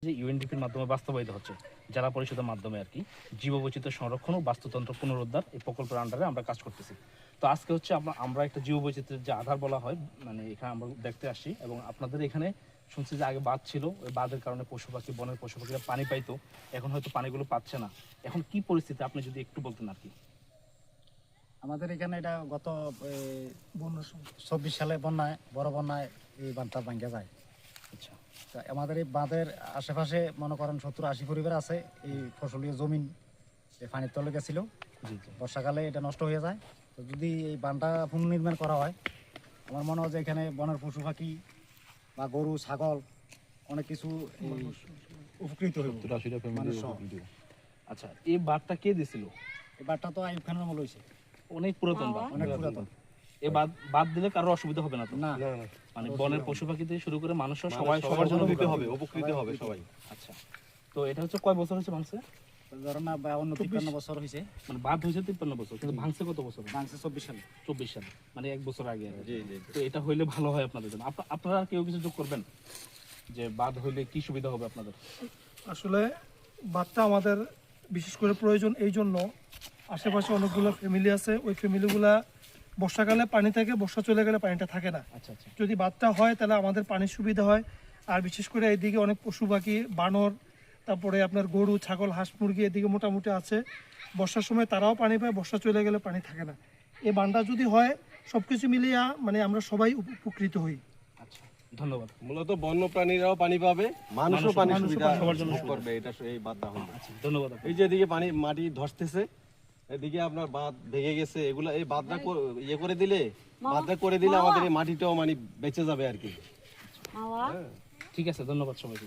যে ইউএনডিপির মাধ্যমে বাস্তবায়িত হচ্ছে, জেলা পরিষদের মাধ্যমে আর কি, জীববৈচিত্র্য সংরক্ষণ ও বাস্তুতন্ত্র পুনরুদ্ধার এই প্রকল্পের আন্ডারে আমরা কাজ করতেছি। তো আজকে হচ্ছে আমরা একটা জীববৈচিত্র্যের যে আধার বলা হয়, মানে এখানে আমরা দেখতে আসছি। এবং আপনাদের এখানে শুনছি যে আগে বাঁধ ছিল, ওই বাঁধের কারণে পশু পাখি, বনের পশু পাখিরা পানি পাইতো, এখন হয়তো পানিগুলো পাচ্ছে না। এখন কি পরিস্থিতি আপনি যদি একটু বলতেন আর কি। আমাদের এখানে এটা গত 24 সালে বন্যায়, বড় বন্যায় এই বাঁধটা ভাঙ্গা যায়। আচ্ছা, তা আমাদের এই বাঁধের আশেপাশে মনে করেন 70-80 পরিবার আছে। এই ফসলীয় জমিন এই পানির তলে গেছিল, জি জি। বর্ষাকালে এটা নষ্ট হয়ে যায়। তো যদি এই বাঁধটা পুনর্নির্মাণ করা হয়, আমার মনে হয় যে এখানে বনের পশু পাখি বা গরু ছাগল অনেক কিছু উপকৃত হবে। মানুষ সহ। আচ্ছা, এই বাঁধটা কে দিছিল? এই বাঁধটা তো আইয়ুব খানের আমল হয়েছে, অনেক পুরাতন বাঁধ। অনেক পুরাতন। এই বাঁধ দিলে কারো অসুবিধা হবে না তো? না, মানে বনের পশু পাখি থেকে শুরু করে মানুষও সবার জন্য দিতে হবে, উপকৃত হবে সবাই। আচ্ছা, তো এটা হচ্ছে কয় বছর হচ্ছে ভাঙছে? ধরেন না 52-53 বছর হয়েছে। মানে বাদ হয়েছে 53 বছর, কিন্তু ভাঙছে কত বছর? ভাঙছে 24 সালে। 24 সালে, মানে 1 বছর আগে আর কি। জি জি। তো এটা হইলে ভালো হয় আপনাদের জন্য। আপনারা আর কেউ কিছু যোগ করবেন যে বাদ হইলে কি সুবিধা হবে আপনাদের? আসলে বাঁধটা আমাদের বিশেষ করে প্রয়োজন এই জন্য, আশেপাশে অনেকগুলো ফ্যামিলি আছে, ওই ফ্যামিলিগুলা বর্ষাকালে পানি থাকে, বর্ষা চলে গেলে পানিটা থাকে না। আচ্ছা আচ্ছা। যদি বাঁধটা হয় তাহলে আমাদের পানির সুবিধা হয়। আর বিশেষ করে এইদিকে অনেক পশু পাখি, বানর, তারপরে আপনার গরু ছাগল হাঁস মুরগি এদিকে মোটামুটি আছে। বর্ষার সময় তারাও পানি পায়, বর্ষা চলে গেলে পানি থাকে না। এই বাঁধটা যদি হয়, সব কিছু মিলিয়ে মানে আমরা সবাই উপকৃত হই। আচ্ছা, ধন্যবাদ। মূলত বন্য প্রাণীরাও পানি পাবে, মানুষও পানি মানুষও সুবিধা পানি সবার পাবে। জন্য করবে। এটা এই বাঁধটা হলো। আচ্ছা, ধন্যবাদ আপনাকে। এই যে এদিকে পানি মাটি ধসতেছে, এদিকে আপনার বাঁধ ভেঙে গেছে, এগুলা এই বাঁধটা ইয়ে করে দিলে, বাঁধটা করে দিলে আমাদের এই মাটিটাও মানে বেঁচে যাবে আর কি। ঠিক আছে, ধন্যবাদ সবাইকে।